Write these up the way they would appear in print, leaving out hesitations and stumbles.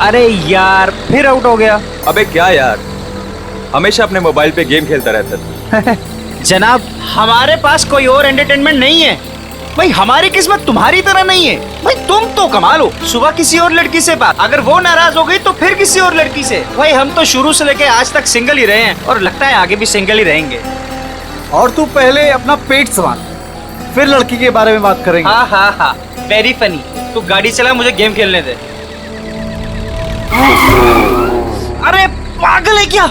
अरे यार फिर आउट हो गया। अबे क्या यार, हमेशा अपने मोबाइल पे गेम खेलता रहता था। जनाब हमारे पास कोई और एंटरटेनमेंट नहीं है भाई, हमारी किस्मत तुम्हारी तरह नहीं है भाई। तुम तो कमाल हो, सुबह किसी और लड़की से बात, अगर वो नाराज हो गई तो फिर किसी और लड़की से। भाई हम तो शुरू से लेके आज तक सिंगल ही रहे हैं और लगता है आगे भी सिंगल ही रहेंगे। और तू पहले अपना पेट संभाल, फिर लड़की के बारे में बात करेंगे। हाँ हाँ हाँ, वेरी फनी। तू गाड़ी चला, मुझे गेम खेलने दे। अरे पागल है क्या,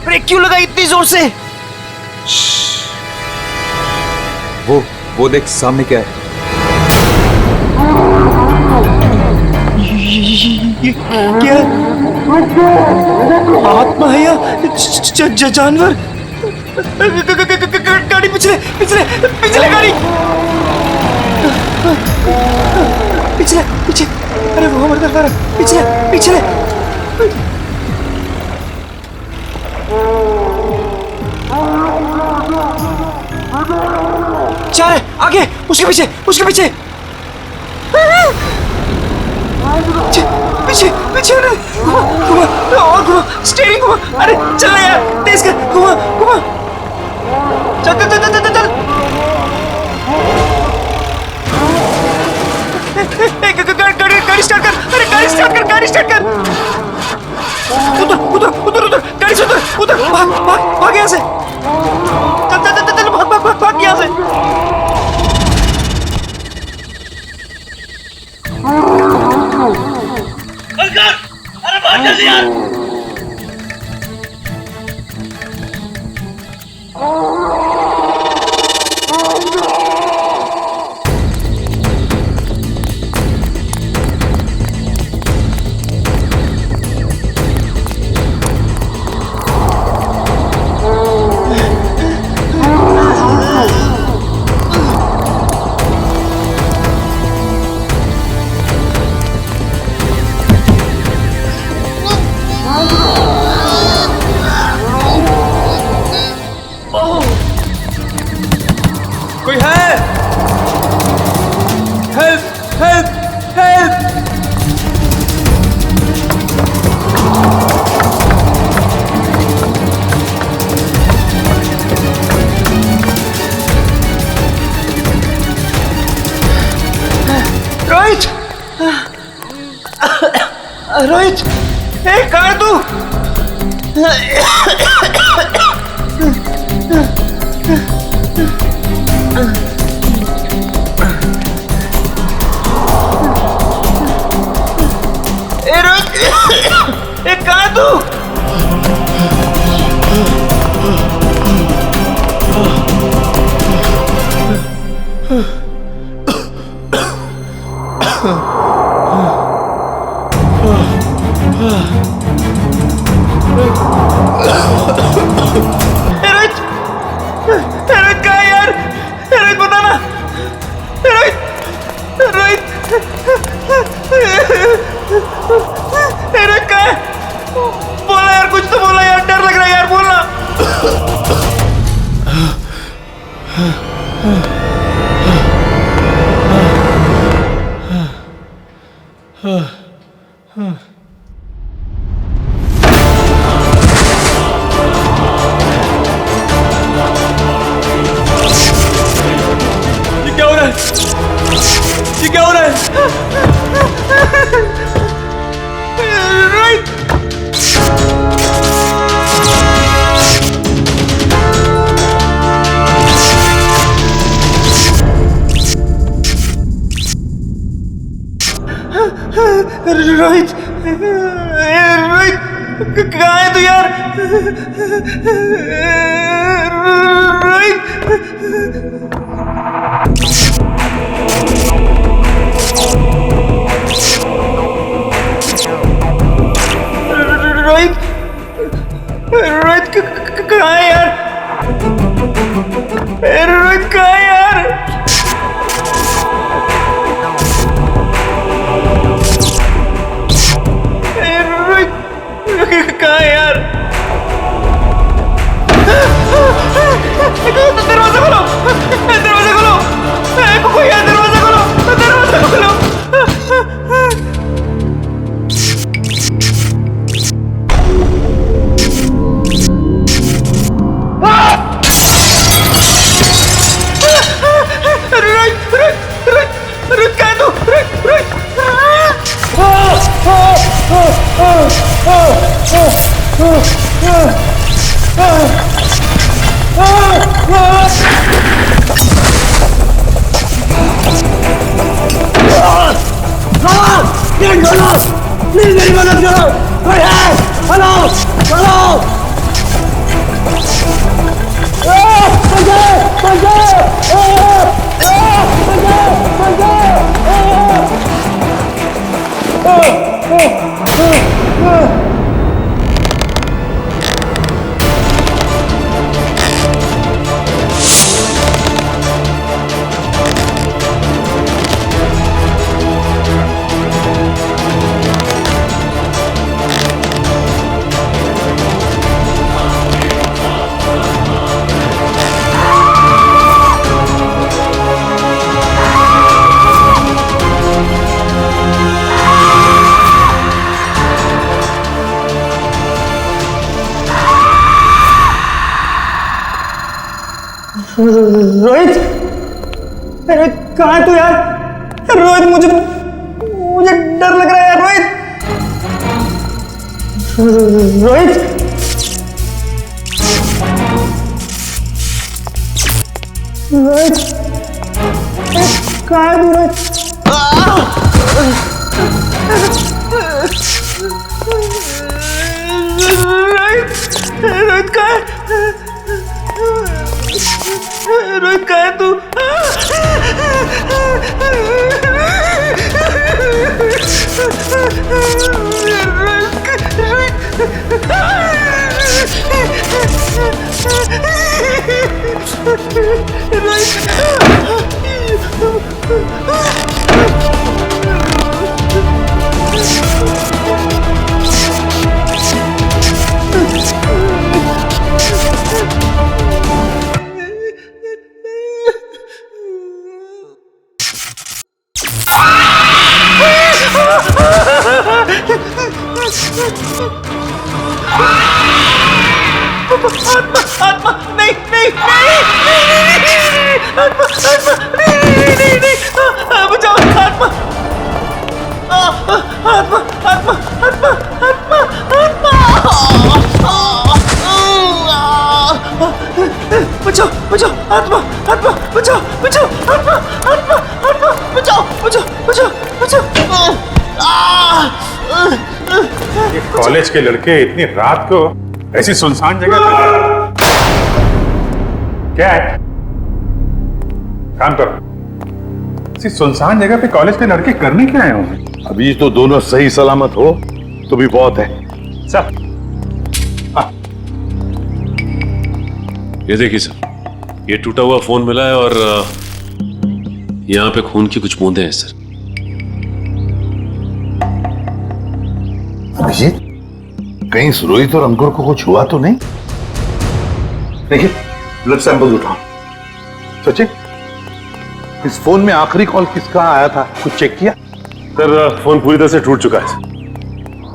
ब्रेक क्यों लगा इतनी जोर से? वो देख सामने क्या है। ये क्या आत्मा है या जानवर? गाड़ी पिछले पिछले पिछले गाड़ी पिछले पीछे। अरे वो हमारे तरफ आ रहा है, पिछले पिछले। चार है आगे, उसके पीछे उसके पीछे पीछे पीछे। घुमा घुमा और घुमा, स्टीयरिंग घुमा। अरे चल यार, तेज कर, घुमा घुमा। चल चल चल चल चल। गाड़ी स्टार्ट कर, अरे गाड़ी स्टार्ट कर, गाड़ी स्टार्ट कर। उधर उधर उधर उधर, गाड़ी से उधर उधर, भाग भाग भाग यहाँ से। चल चल चल चल, भाग भाग भाग भाग यहाँ से। अरे भाग जल्दी यार। कोई है? Help help help. Rohit, Rohit, कहाँ है तू? रोहित, कहाँ है तू? रोहित, रोहित कहाँ है यार? रोहित बताना, रोहित, रोहित, रोहित कहाँ है? बोला यार, कुछ तो बोला यार, डर लग रहा है यार, बोलना। ये क्या हो रहा है? ये क्या हो रहा है? रोहित, रोहित, रोहित कहाँ है तू यार? रोहित, रोहित, रोहित कहाँ है यार? रोहित कहाँ है यार? रोहित कहाँ है यार? दरवाजा खोलो, दरवाजा खोलो, कोई है? दरवाजा खोलो, दरवाजा खोलो। प्लीज मेरी मदद करो, कोई है? हेलो हेलो, रोहित, रोहित कहाँ है तू यार? रोहित मुझे डर लग रहा है यार। रोहित रोहित रोहित कहाँ है तू? रोहित रोहित कहाँ है? रोहित कहाँ है तू? आत्मा नहीं नहीं नहीं, आत्मा नहीं, बचाओ आत्मा, आत्मा आत्मा आत्मा आत्मा आत्मा, बचाओ बचाओ आत्मा आत्मा, बचाओ बचाओ आत्मा आत्मा आत्मा, बचाओ बचाओ बचाओ बचाओ। ये कॉलेज के लड़के इतनी रात को ऐसी सुनसान जगह पर क्या है? काम करो। ऐसी सुनसान जगह पे कॉलेज के लड़के करने क्या आए होंगे? अभी तो दोनों सही सलामत हो तो भी बहुत है। सर ये देखिए सर, ये टूटा हुआ फोन मिला है और यहाँ पे खून की कुछ बूंदें हैं सर। अभिजीत, कहीं रोहित और अंकुर को कुछ हुआ तो नहीं? देखिए, ब्लड सैंपल उठाओ। सचिन, इस फोन में आखिरी कॉल किसका आया था, कुछ चेक किया? सर फोन पूरी तरह से टूट चुका है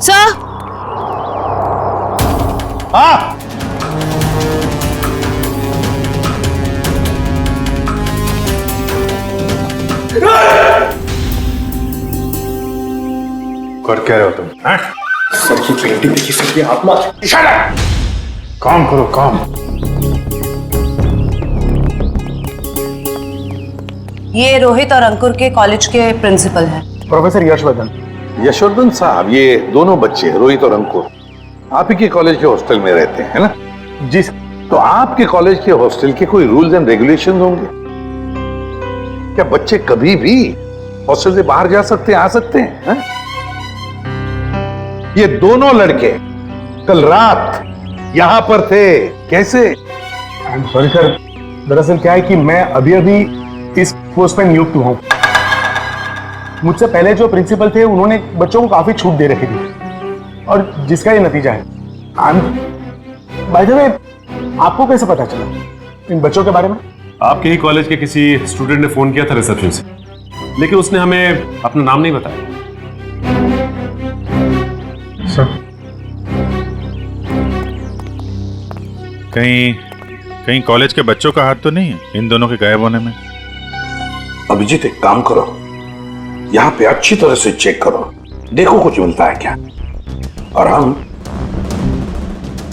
सर। हाँ, कर क्या रहे हो तुम? हाँ? सर की पेंटिंग देखी सर की आत्मा। काम करो काम। ये रोहित और अंकुर के कॉलेज के प्रिंसिपल हैं। प्रोफेसर यशवर्धन। यशवर्धन साहब, ये दोनों बच्चे रोहित और अंकुर आप ही के कॉलेज के हॉस्टल में रहते हैं ना? जी सर। तो आपके कॉलेज के हॉस्टल के कोई रूल्स एंड रेगुलेशंस होंगे क्या? बच्चे कभी भी हॉस्टल से बाहर जा सकते हैं, आ सकते हैं, है? ये दोनों लड़के कल रात यहां पर थे, कैसे? सॉरी सर, दरअसल क्या है कि मैं अभी अभी इस पोस्ट पर नियुक्त हुआ हूं। मुझसे पहले जो प्रिंसिपल थे उन्होंने बच्चों को काफी छूट दे रखी थी और जिसका ये नतीजा है। बाय द वे, आपको कैसे पता चला इन बच्चों के बारे में? आपके ही कॉलेज के किसी स्टूडेंट ने फोन किया था रिसेप्शन से, लेकिन उसने हमें अपना नाम नहीं बताया। सर कहीं कॉलेज के बच्चों का हाथ तो नहीं है इन दोनों के गायब होने में? अभिजीत, एक काम करो, यहाँ पे अच्छी तरह से चेक करो, देखो कुछ मिलता है क्या। और हम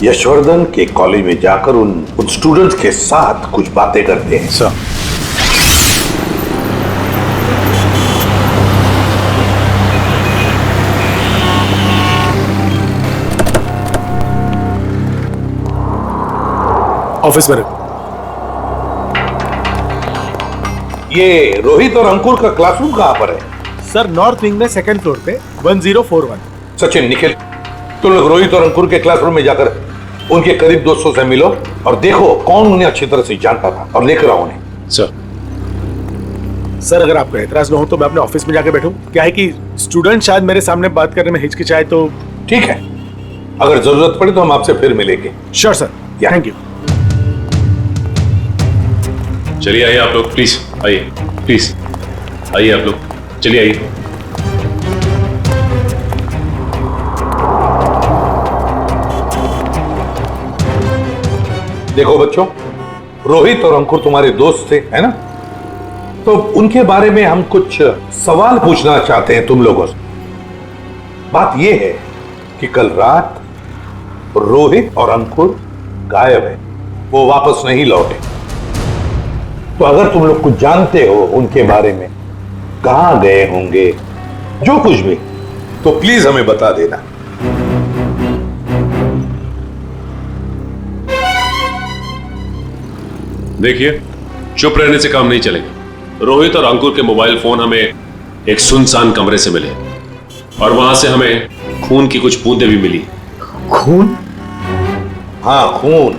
यशवर्धन के कॉलेज में जाकर उन स्टूडेंट्स के साथ कुछ बातें करते हैं। सर ऑफिस में ये रोहित और अंकुर का क्लासरूम कहां पर है? सर, नॉर्थ विंग में सेकंड फ्लोर पे 1041। सचिन, निखिल, तुम लोग रोहित और अंकुर के क्लासरूम में जाकर उनके करीब दोस्तों से मिलो और देखो कौन उन्हें अच्छी तरह से जानता था और लेकर आओ उन्हें। सर, अगर आपको एतराज ना हो तो मैं अपने ऑफिस में जाके बैठूं। क्या है कि स्टूडेंट शायद मेरे सामने बात करने में हिचकिचाए तो। ठीक है, अगर जरूरत पड़े तो हम आपसे फिर मिलेंगे। Sure sir, thank you. चलिए आइए आप लोग, प्लीज आइए, प्लीज आइए आप लोग, चलिए आइए। देखो बच्चों, रोहित और अंकुर तुम्हारे दोस्त थे, है ना? तो उनके बारे में हम कुछ सवाल पूछना चाहते हैं तुम लोगों से। बात यह है कि कल रात रोहित और अंकुर गायब है, वो वापस नहीं लौटे। तो अगर तुम लोग कुछ जानते हो उनके बारे में, कहां गए होंगे, जो कुछ भी, तो प्लीज हमें बता देना। देखिए, चुप रहने से काम नहीं चलेगा। रोहित और अंकुर के मोबाइल फोन हमें एक सुनसान कमरे से मिले और वहां से हमें खून की कुछ बूंदें भी मिली। खून? हाँ, खून।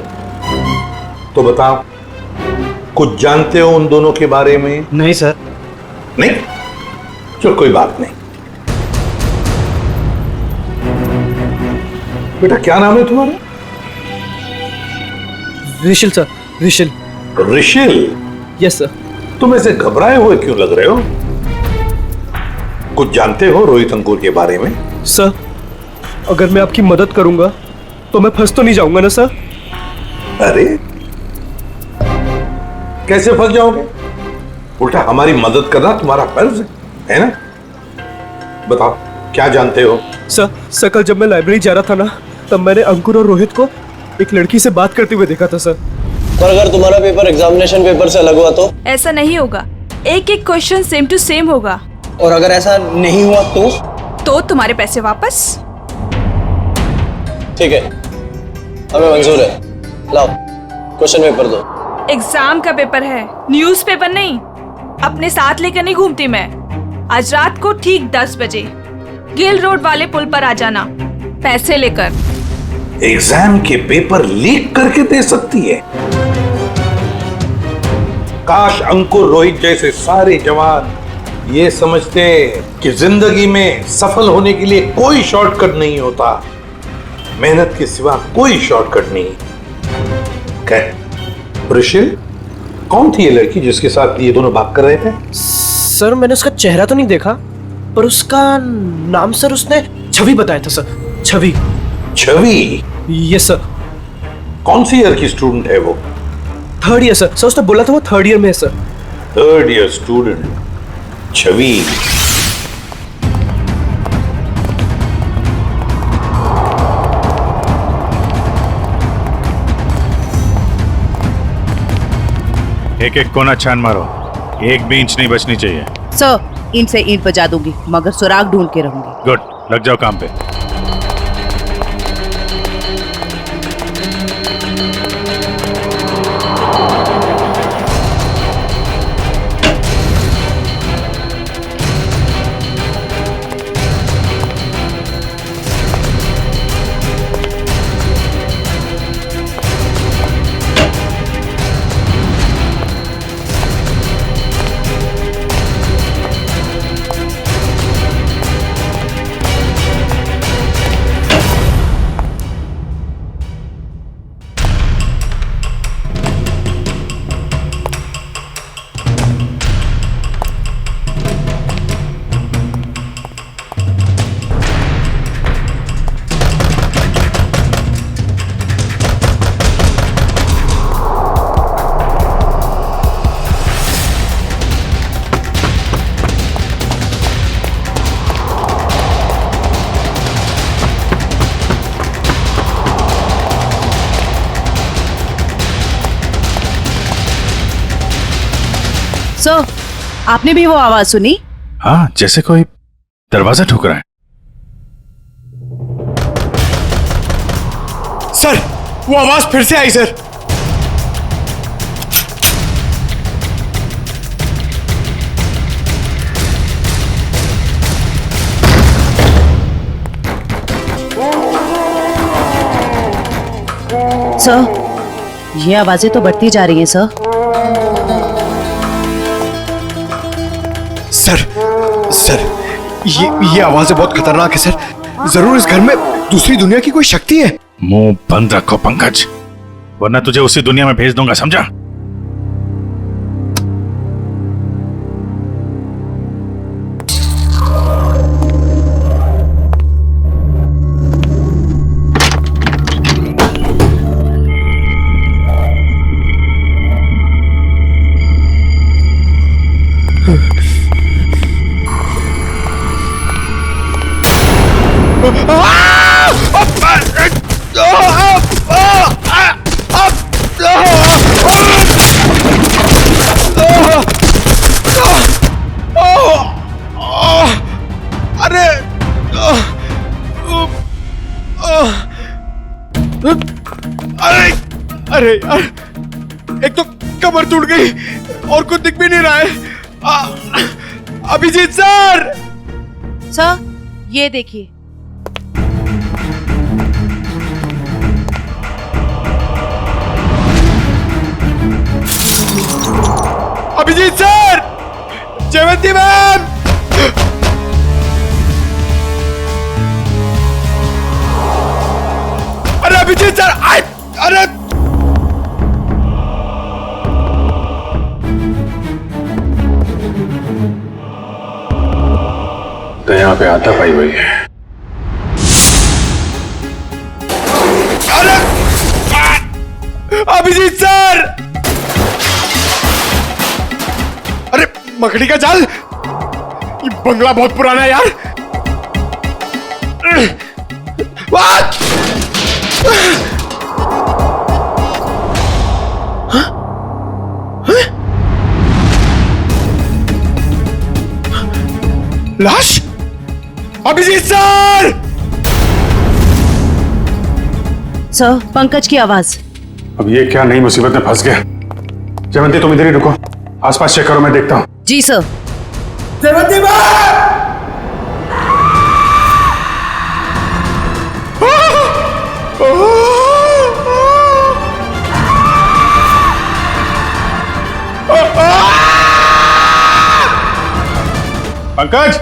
तो बताओ, कुछ जानते हो उन दोनों के बारे में? नहीं सर। नहीं? चलो कोई बात नहीं। बेटा, क्या नाम है तुम्हारा? Rishil sir, Rishil. Rishil? Yes sir. तुम ऐसे घबराए हुए क्यों लग रहे हो? कुछ जानते हो रोहित अंकुर के बारे में? सर, अगर मैं आपकी मदद करूंगा तो मैं फंस तो नहीं जाऊंगा ना सर? अरे, कैसे फंस जाओगे? उल्टा हमारी मदद करना तुम्हारा फर्ज है ना? बताओ, क्या जानते हो? सर, कल जब मैं लाइब्रेरी जा रहा था ना, तब मैंने अंकुर और रोहित को एक लड़की से बात करते हुए देखा था सर। पर अगर तुम्हारा पेपर एग्जामिनेशन पेपर से अलग हुआ तो? ऐसा नहीं होगा, एक एक क्वेश्चन सेम टू सेम होगा। और अगर ऐसा नहीं हुआ तो तुम्हारे पैसे वापस। ठीक है, हमें मंजूर है। लाओ क्वेश्चन पेपर दो। एग्जाम का पेपर है, न्यूज़ पेपर नहीं। अपने साथ लेकर नहीं घूमती मैं। आज रात को ठीक 10 बजे गिल रोड वाले पुल पर आ जाना, पैसे लेकर। एग्जाम के पेपर लीक करके दे सकती है? काश अंकुर, रोहित जैसे सारे जवान ये समझते कि जिंदगी में सफल होने के लिए कोई शॉर्टकट नहीं होता, मेहनत के सिवा कोई शॉर्टकट नहीं। ऋषिल, कौन थी ये लड़की जिसके साथ ये दोनों बात कर रहे थे? सर, मैंने उसका चेहरा तो नहीं देखा, पर उसका नाम सर उसने छवि बताया था sir. Chhavi. Chhavi? Yes sir. कौन सी ईयर की स्टूडेंट है वो? 3rd year sir. उसने बोला था वो 3rd ईयर में है सर। 3rd ईयर स्टूडेंट छवि। एक एक कोना छान मारो, एक भी इंच नहीं बचनी चाहिए। सर, ईंट से ईंट बजा दूंगी, मगर सुराग ढूंढ के रहूंगी। गुड, लग जाओ काम पे। सर, आपने भी वो आवाज सुनी? हाँ, जैसे कोई दरवाजा ठुक रहा है। सर, वो आवाज फिर से आई सर। सर, ये आवाजें तो बढ़ती जा रही हैं सर। सर, ये आवाजें बहुत खतरनाक है सर। जरूर इस घर में दूसरी दुनिया की कोई शक्ति है। मुंह बंद रखो पंकज, वरना तुझे उसी दुनिया में भेज दूंगा, समझा? अरे यार, एक तो कमर टूट गई और कुछ दिख भी नहीं रहा है। अभिजीत सर! सर, ये देखिए। अभिजीत सर! जयवंती मैम! अरे अभिजीत सर! अरे तो यहाँ पे आता पाई हुई है। अरे अभिजीत सर! अरे मकड़ी का जाल! ये बंगला बहुत पुराना है यार। लाश? अभिजीत सर! सर, पंकज की आवाज। अब ये क्या नई मुसीबत में फंस गया। जयवंती, तुम इधर ही रुको, आसपास चेक करो, मैं देखता हूँ। जी सर। जयवंती पंकज!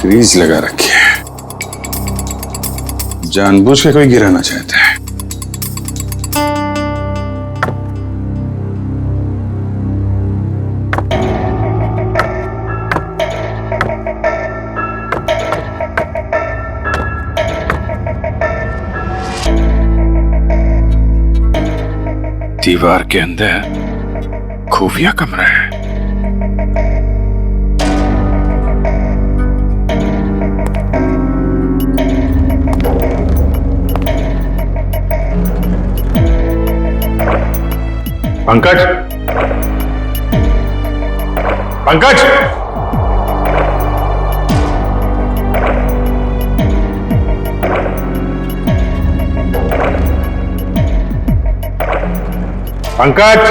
ग्रीस लगा रखी है, जानबूझ के कोई गिराना चाहता है। दीवार के अंदर खुफिया कमरा है। पंकज! पंकज! पंकज!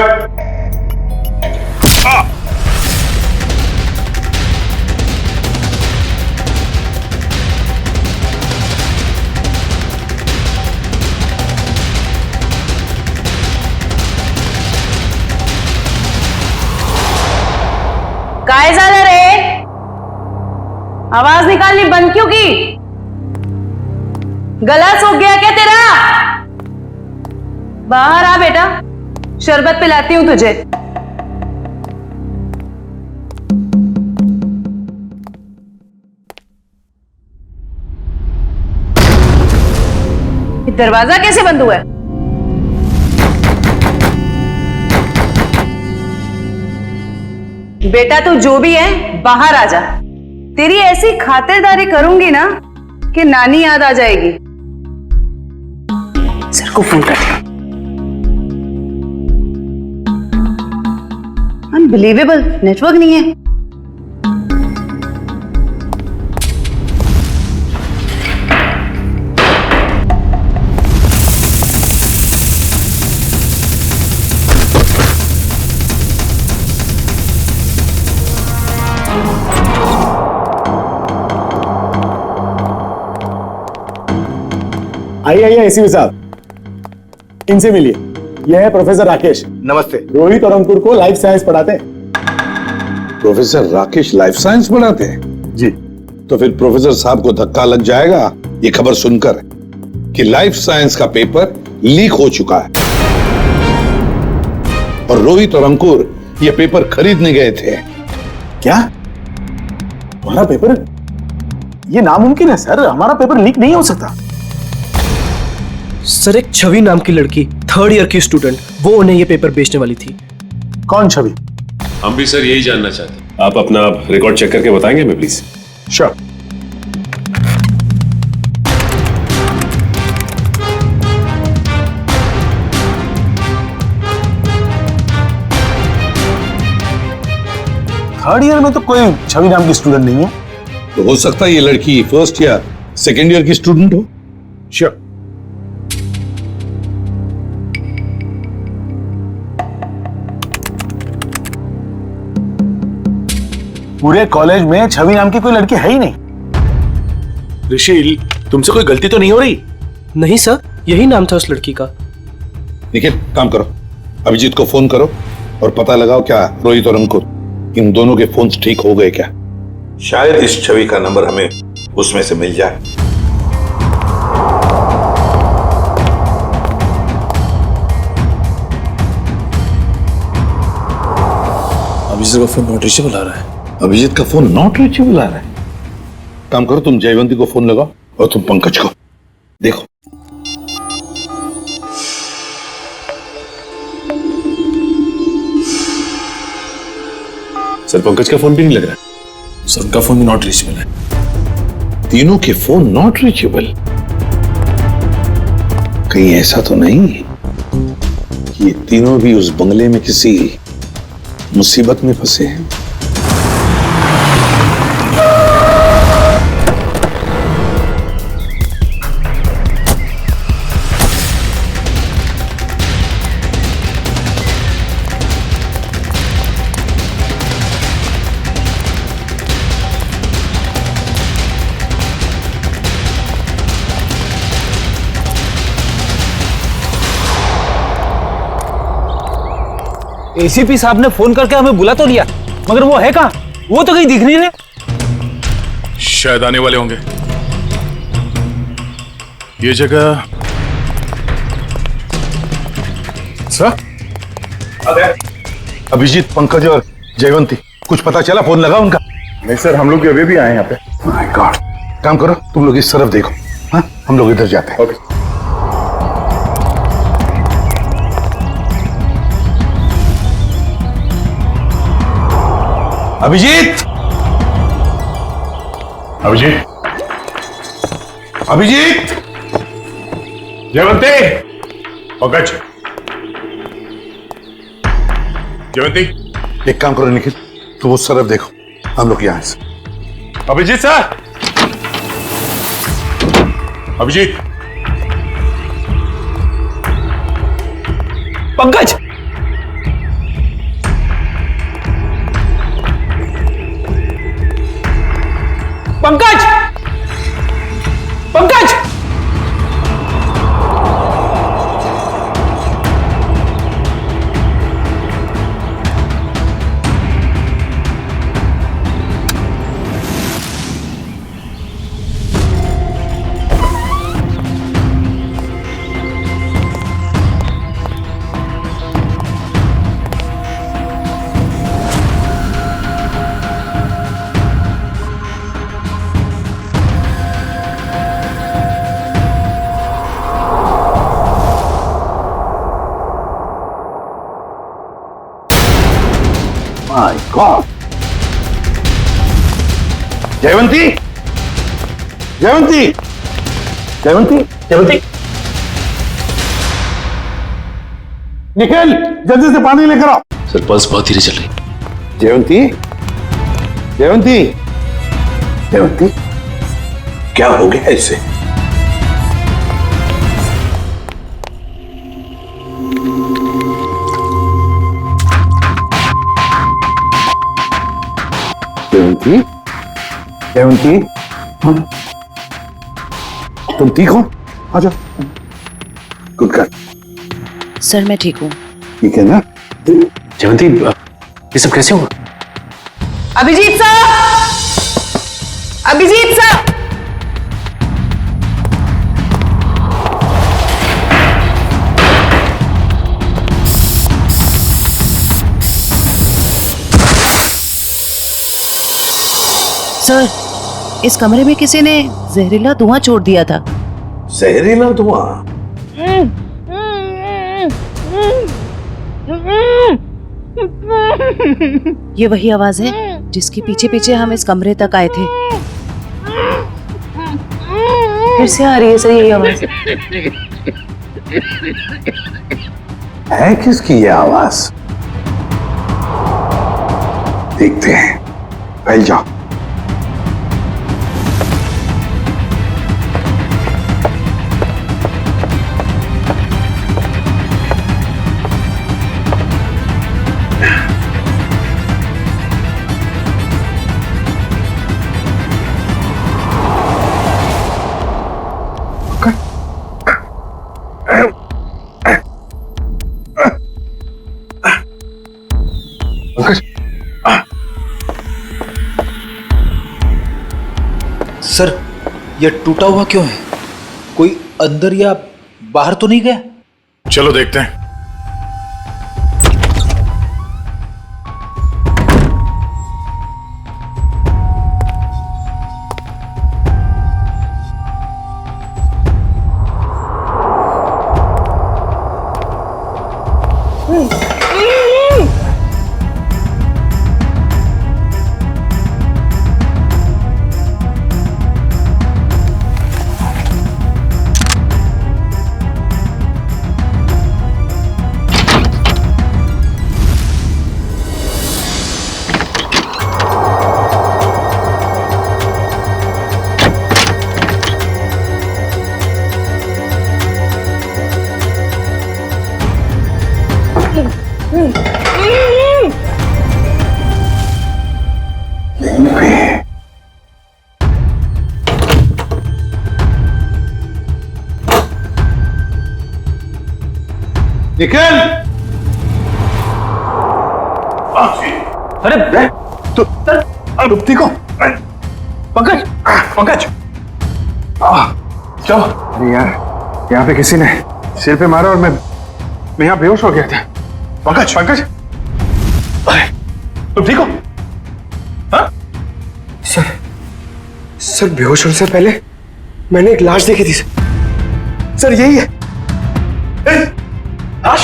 काय झालं रे? आवाज निकालनी बंद क्यों की? गला सूख गया क्या तेरा? बाहर आ बेटा, शरबत पिलाती हूं तुझे। दरवाजा कैसे बंद हुआ है? बेटा तू जो भी है बाहर आ जा। तेरी ऐसी खातिरदारी करूंगी ना कि नानी याद आ जाएगी। सर को फोन कर। अनबिलीवेबल, नेटवर्क नहीं है। आइए आइए एसीपी साहब, इनसे मिलिए। यह है प्रोफेसर राकेश। नमस्ते। रोहित और अंकुर को लाइफ साइंस पढ़ाते हैं। प्रोफेसर राकेश लाइफ साइंस पढ़ाते हैं? जी। तो फिर प्रोफेसर साहब को धक्का लग जाएगा ये खबर सुनकर कि लाइफ साइंस का पेपर लीक हो चुका है और रोहित और अंकुर ये पेपर खरीदने गए थे। क्या? हमारा पेपर? ये नामुमकिन है सर, हमारा पेपर लीक नहीं हो सकता। सर एक छवि नाम की लड़की, 3rd ईयर की स्टूडेंट, वो उन्हें ये पेपर बेचने वाली थी। कौन छवि? हम भी सर यही जानना चाहते हैं। आप अपना रिकॉर्ड चेक करके बताएंगे हमें प्लीज? श्योर। थर्ड ईयर में तो कोई छवि नाम की स्टूडेंट नहीं है। तो हो सकता है ये लड़की 1st या 2nd ईयर की स्टूडेंट हो। श्योर। पूरे कॉलेज में छवि नाम की कोई लड़की है ही नहीं। ऋषि, तुमसे कोई गलती तो नहीं हो रही? नहीं सर, यही नाम था उस लड़की का। निखिल, काम करो, अभिजीत को फोन करो और पता लगाओ क्या रोहित और अंकुर इन दोनों के फोन्स ठीक हो गए क्या। शायद इस छवि का नंबर हमें उसमें से मिल जाए। अभिजीत का फोन नॉट रीचेबल आ रहा है। अभिजीत का फोन नॉट रीचेबल आ रहा है। काम करो, तुम जयवंती को फोन लगाओ और तुम पंकज को देखो। सर पंकज का फोन भी नहीं लग रहा। सर उनका फोन भी नॉट रीचेबल है। तीनों के फोन नॉट रीचेबल। कहीं ऐसा तो नहीं कि ये तीनों भी उस बंगले में किसी मुसीबत में फंसे हैं। एसीपी साहब ने फोन करके हमें बुला तो लिया, मगर वो है कहाँ? वो तो कहीं दिख नहीं रहे। शायद आने वाले होंगे। ये जगह सर, अभिजीत, पंकज और जयवंती, कुछ पता चला? फोन लगा उनका? नहीं सर, हम लोग अभी भी आए यहाँ पे। My God. काम करो, तुम लोग इस तरफ देखो। हाँ, हम लोग इधर जाते हैं। ओके। अभिजीत, अभिजीत, अभिजीत, जयवंती, पंकज, जयवंती। एक काम करो निखिल, तुम उस तरफ देखो, हम लोग यहाँ से। Abhijit sir, Abhijit, Pankaj, Pankaj, Pankaj, my God, Jaywanti, Jaywanti, Jaywanti, Jaywanti, Nikhil जल्दी से पानी लेकर आओ। सर पल्स बहुत धीरे चल रही। जयवंती, जयवंती, जयवंती, क्या हो गया इससे? जयवंती, जयवंती, हाँ? तुम ठीक हो? आजा। Good girl. सर मैं ठीक हूँ। ठीक है ना? जयवंती, ये सब कैसे हुआ? अभिजीत साहब, अभिजीत साहब, सर इस कमरे में किसी ने जहरीला धुआं छोड़ दिया था। जहरीला धुआं? ये वही आवाज है जिसके पीछे पीछे हम इस कमरे तक आए थे। फिर से आ रही है सर यही आवाज। है किसकी ये आवाज? देखते हैं। फैल जाओ। सर ये टूटा हुआ क्यों है? कोई अंदर या बाहर तो नहीं गया? चलो देखते हैं। निखिल! अरे तो तुम ठीक हो? पंकज, पंकज, चलो। अरे यार, यहाँ पे किसी ने सिर पे मारा और मैं यहाँ बेहोश हो गया था। पंकज, पंकज, अरे तुम ठीक हो? हाँ? सर बेहोश होने से पहले मैंने एक लाश देखी थी सर, यही है। लाश?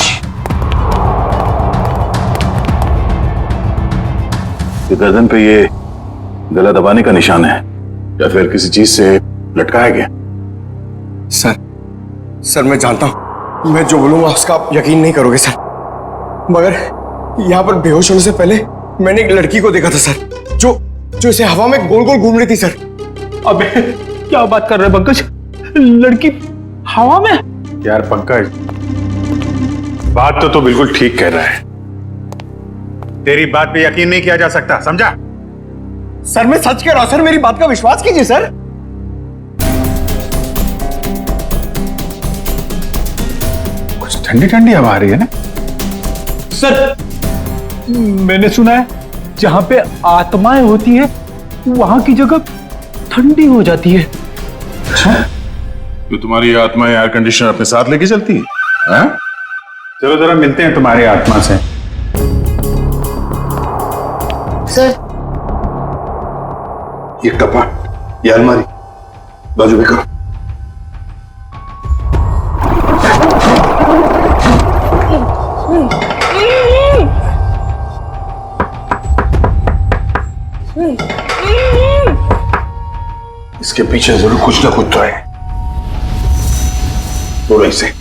ये गर्दन पे ये गला दबाने का निशान है या फिर किसी चीज से लटकाया गया? सर मैं जानता हूं, मैं जो बोलूंगा उसका आप यकीन नहीं करोगे सर, मगर यहाँ पर बेहोश होने से पहले मैंने एक लड़की को देखा था सर, जो इसे हवा में गोल गोल घूम रही थी सर। अबे क्या बात कर रहे पंकज? लड़की हवा में? यार पंकज, बात तो तू बिल्कुल ठीक कह रहा है। तेरी बात पे यकीन नहीं किया जा सकता, समझा? सर मैं सच कह रहा हूं सर, मेरी बात का विश्वास कीजिए सर। कुछ ठंडी ठंडी हवा आ रही है ना? सर मैंने सुना है जहां पे आत्माएं होती है वहां की जगह ठंडी हो जाती है। तो तुम्हारी आत्मा एयर कंडीशनर अपने साथ लेके चलती है? हाँ? चलो जरा मिलते हैं तुम्हारी आत्मा से। सर ये कपाट, ये अलमारी बाजू में करो। इसके पीछे जरूर कुछ ना कुछ तो है। बोलो इसे।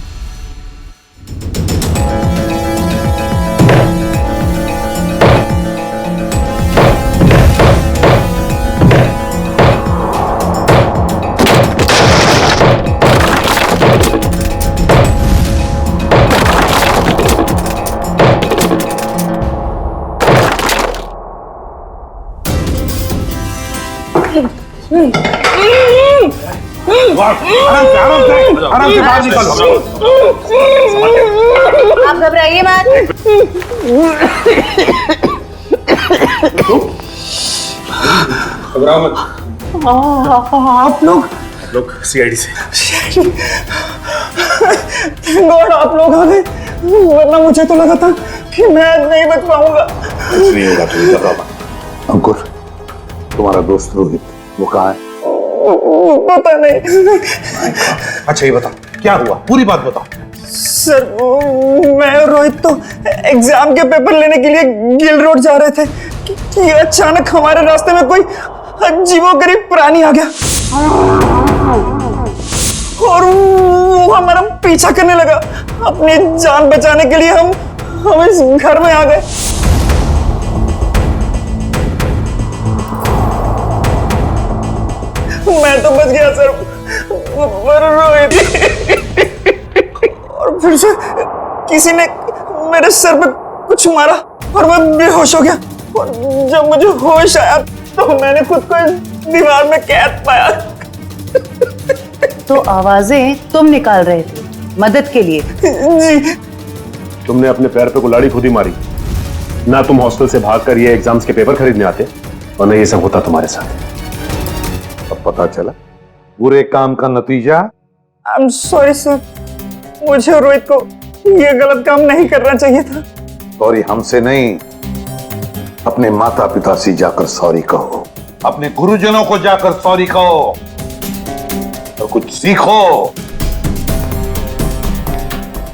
आराम से बाहर निकलो। आप घबराइए मत। घबराओ मत। आप लोग सीआईडी से। गॉड आप लोग आ गए, वरना मुझे तो लगा था कि मैं आज नहीं बच पाऊंगा। कुछ नहीं होगा, तुम घबराओ मत। अंकुर, तुम्हारा दोस्त रोहित वो कहाँ है? पता नहीं। अच्छा ये बताओ क्या हुआ, पूरी बात बताओ। सर मैं और रोहित तो एग्जाम के पेपर लेने के लिए गिल रोड जा रहे थे कि अचानक हमारे रास्ते में कोई अजीबोगरीब प्राणी आ गया और वो हमारा पीछा करने लगा। अपनी जान बचाने के लिए हम इस घर में आ गए। मैं तो बच गया सर, पर रोहित और फिर से किसी ने मेरे सर पे कुछ मारा और मैं बेहोश हो गया। और जब मुझे होश आया तो मैंने खुद को इस दीवार में कैद पाया। तो आवाजें तुम निकाल रहे थे मदद के लिए? जी। तुमने अपने पैर पे कुल्हाड़ी खुद ही मारी ना। तुम हॉस्टल से भागकर ये एग्जाम्स के पेपर खरीदने आते और न ये सब होता तुम्हारे साथ। अब पता चला बुरे काम का नतीजा। आई एम सॉरी सर, मुझे रोहित को ये गलत काम नहीं करना चाहिए था। सॉरी हमसे नहीं, अपने माता पिता से जाकर सॉरी कहो, अपने गुरुजनों को जाकर सॉरी कहो और कुछ सीखो।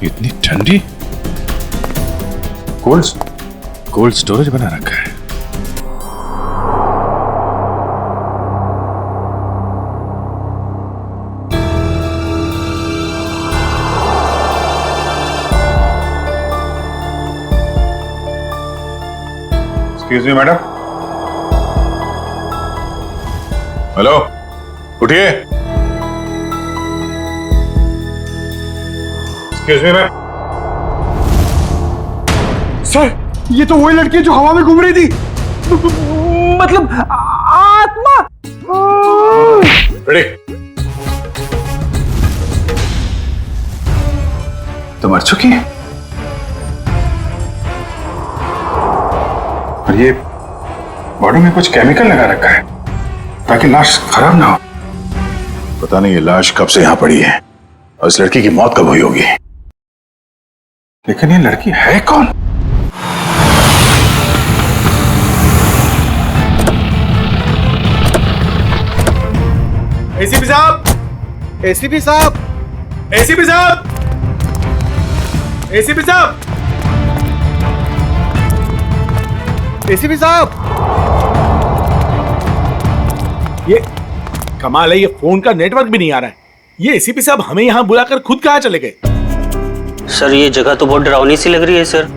इतनी ठंडी कोल्ड स्टोरेज बना रखा है। Excuse me madam. हेलो, उठिए। Excuse me ma'am. सर ये तो वही लड़की है जो हवा में घूम रही थी, मतलब आत्मा। रेडी? तो मर चुकी है और ये बॉडी में कुछ केमिकल लगा रखा है ताकि लाश खराब ना हो। पता नहीं ये लाश कब से यहां पड़ी है और इस लड़की की मौत कब हुई होगी। लेकिन ये लड़की है कौन? एसीपी साहब, एसीपी साहब, एसीपी साहब, एसीपी साहब, एसीपी साहब। ये कमाल है, ये फोन का नेटवर्क भी नहीं आ रहा है। ये एसीपी साहब हमें यहाँ बुलाकर खुद कहाँ चले गए? सर ये जगह तो बहुत डरावनी सी लग रही है सर।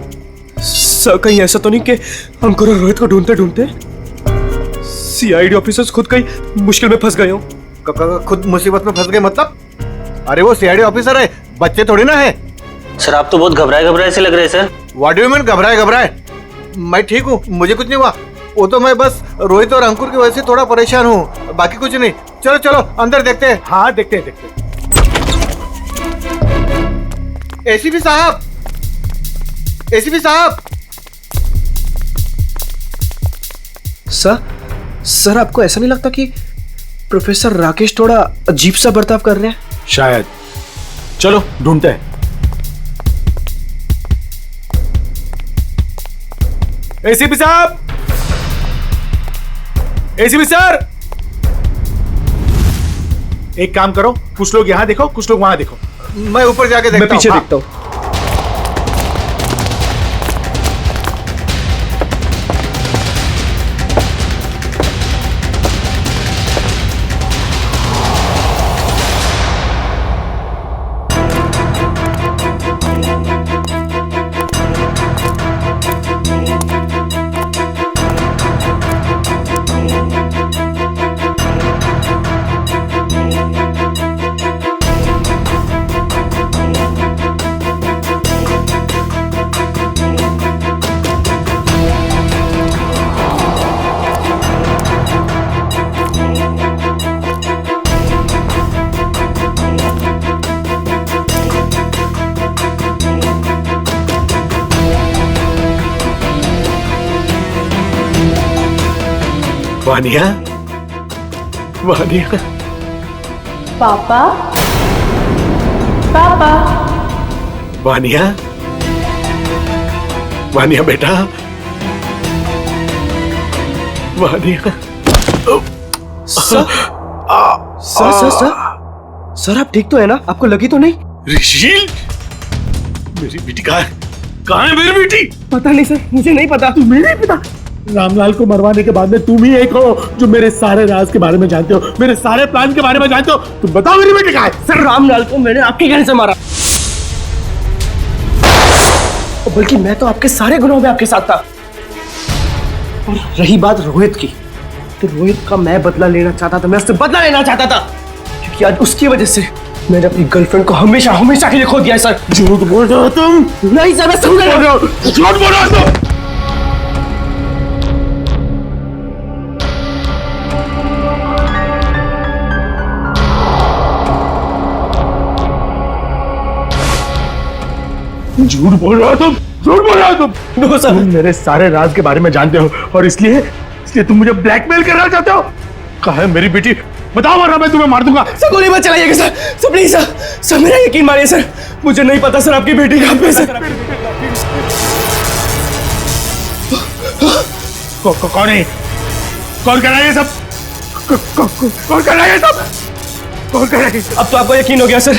सर कहीं ऐसा तो नहीं कि अंकुर और रोहित को ढूंढते ढूंढते सीआईडी ऑफिसर्स खुद कहीं मुश्किल में फंस गए हो? खुद मुसीबत में फंस गए मतलब? अरे वो सीआईडी ऑफिसर है, बच्चे थोड़ी ना है। सर आप तो बहुत घबराए से लग रहे हैं sir. What do you mean घबराए? मैं ठीक हूँ, मुझे कुछ नहीं हुआ। वो तो मैं बस रोहित और अंकुर की वजह से थोड़ा परेशान हूँ, बाकी कुछ नहीं। चलो चलो अंदर देखते हैं। हाँ देखते हैं। एसीपी साहब, एसीपी साहब। सर आपको ऐसा नहीं लगता कि प्रोफेसर राकेश थोड़ा अजीब सा बर्ताव कर रहे हैं? शायद। चलो ढूंढते हैं। एसीपी साहब, एसीपी सर, एक काम करो, कुछ लोग यहां देखो, कुछ लोग वहां देखो। मैं ऊपर जाके देखता हूं। मैं पीछे देखता हूं। वानिया, वानिया। पापा, पापा, वानिया, वानिया बेटा, Vaniya. Sir sir sir sir आप ठीक तो है ना? आपको लगी तो नहीं? ऋषि, मेरी बेटी कहाँ है? कहाँ है मेरी बेटी? पता नहीं सर, मुझे नहीं पता। तुम्हें नहीं पता? रामलाल को मरवाने के बाद में तुम ही एक हो जो मेरे सारे राज के बारे में जानते हो, मेरे सारे प्लान के बारे में जानते हो। तुम बताओ मेरी बेटी कहाँ है? सर रामलाल को मैंने आपके कहने से मारा, बल्कि मैं तो आपके सारे गुनाहों में आपके साथ था। और रही बात रोहित की, तो रोहित का मैं बदला लेना चाहता था, मैं उससे बदला लेना चाहता था, क्योंकि आज उसकी वजह से मैंने अपनी गर्लफ्रेंड को हमेशा हमेशा के लिए खो दिया है। सर झूठ बोल रहे हो तुम? नहीं सर, मैं समझ रहा हूं। झूठ बोल रहे हो तुम? झूठ बोल रहे हो तुम? झूठ बोल रहे हो तुम? नो सर, तुम मेरे सारे राज के बारे में जानते हो और इसलिए तुम मुझे ब्लैकमेल करना चाहते हो। कहाँ है मेरी बेटी? बताओ वरना मैं तुम्हें मार दूंगा। सर गोली मत चलाइएगा sir, sir please sir, sir मेरा यकीन मानिए सर, मुझे नहीं पता सर आपकी बेटी कहाँ पे है सर। कौन है? कौन कर रहा है ये सब? कौन कर रहा है ये सब? कौन कर रहा है? अब तो आपको यकीन हो गया सर,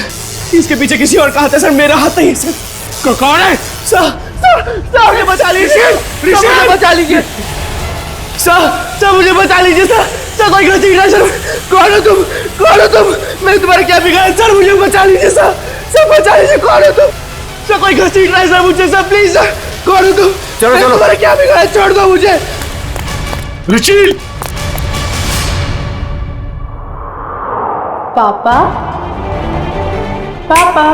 इसके पीछे किसी और का हाथ है सर, मेरा हाथ नहीं है सर। कौन है? सर मुझे बचा लीजिए, मुझे बचा लीजिए सर, मुझे बचा लीजिए सर, कोई गलती नहीं सर। कौन हो तुम? कौन हो तुम? मैंने तुम्हारा क्या बिगाड़ा सर? मुझे बचा लीजिए सर, बचा लीजिए। कौन हो तुम? सर कोई गलती नहीं सर मुझे सर, प्लीज सर। कौन हो तुम? चलो चलो, तुम्हारा क्या बिगाड़ा? छोड़ दो मुझे। ऋषि, पापा, पापा,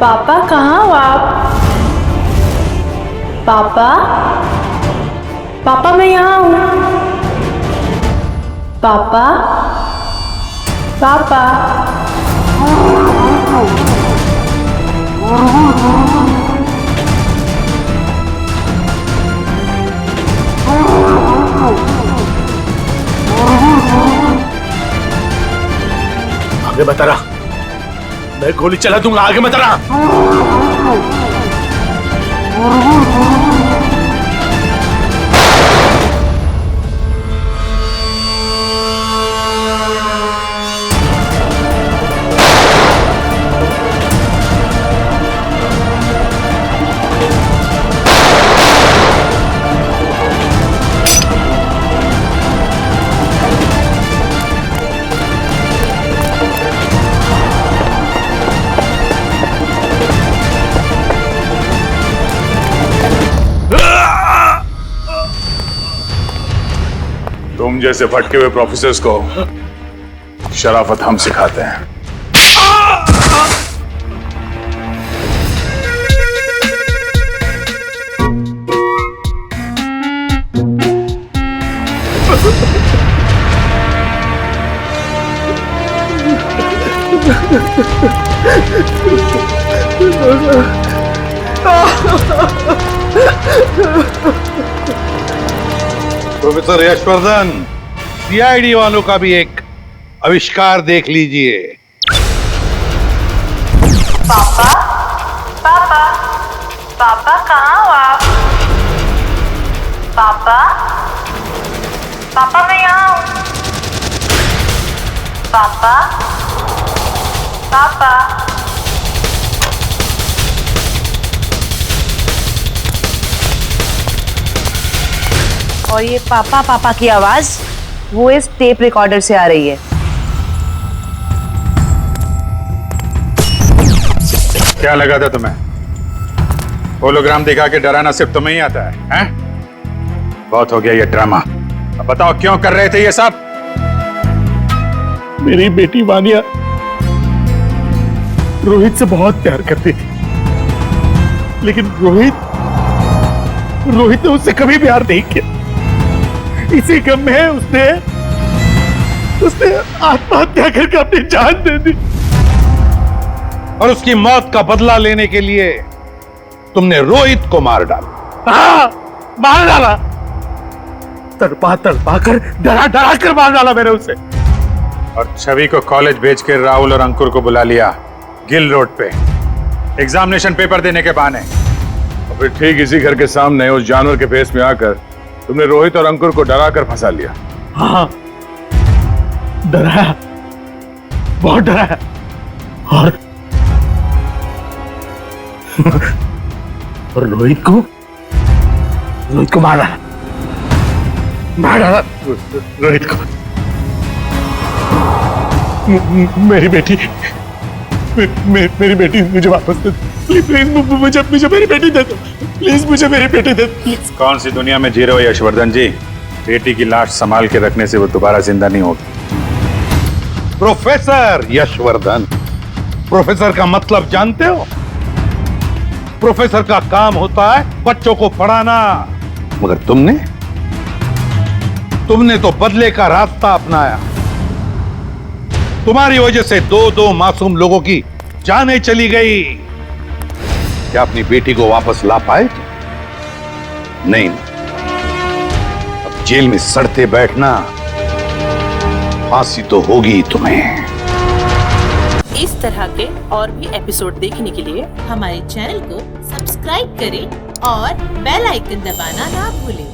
पापा कहाँ हो आप? पापा, पापा मैं यहाँ हूँ। पापा, पापा, आगे बता रहा, मैं गोली चला दूंगा। आगे बता रहा। तुम जैसे भटके हुए प्रोफेसर्स को शराफत हम सिखाते हैं। प्रोफेसर यशवर्धन, सीआईडी वालों का भी एक आविष्कार देख लीजिए। पापा, पापा, पापा कहाँ हो आप? पापा, पापा मैं यहाँ हूँ। पापा, पापा, और ये पापा पापा की आवाज वो इस टेप रिकॉर्डर से आ रही है। क्या लगा था तुम्हें? होलोग्राम दिखा के डराना सिर्फ तुम्हें ही आता है, हैं? बहुत हो गया ये ड्रामा। अब बताओ क्यों कर रहे थे ये सब? मेरी बेटी वानिया रोहित से बहुत प्यार करती थी, लेकिन रोहित ने उससे कभी प्यार नहीं किया। इसी गम में उसने आत्महत्या करके अपनी जान दे दी। और उसकी मौत का बदला लेने के लिए तुमने रोहित को मार डाला। हाँ, मार डाला। तड़पा कर डरा कर मार डाला मैंने उसे। और छवि को कॉलेज भेज के राहुल और अंकुर को बुला लिया गिल रोड पे एग्जामिनेशन पेपर देने के बहाने। और फिर ठीक इसी घर के सामने उस जानवर के फेस में आकर तुमने रोहित और अंकुर को डरा कर फंसा लिया। हाँ, डराया, बहुत डराया। और रोहित को मार डाला रोहित को। मेरी बेटी मुझे वापस दे दो प्लीज, मुझे मेरी बेटी दे दो प्लीज, मुझे मेरी बेटी दे दो प्लीज। कौन सी दुनिया में जी रहे हो यशवर्धन जी? बेटी की लाश संभाल के रखने से वो दोबारा जिंदा नहीं होगी। प्रोफेसर यशवर्धन, प्रोफेसर का मतलब जानते हो? प्रोफेसर का काम होता है बच्चों को पढ़ाना, मगर तुमने तो बदले का रास्ता अपनाया। तुम्हारी वजह से दो मासूम लोगों की जानें चली गई। क्या अपनी बेटी को वापस ला पाए? नहीं, अब जेल में सड़ते बैठना, फांसी तो होगी तुम्हें। इस तरह के और भी एपिसोड देखने के लिए हमारे चैनल को सब्सक्राइब करें और बेल आइकन दबाना ना भूलें।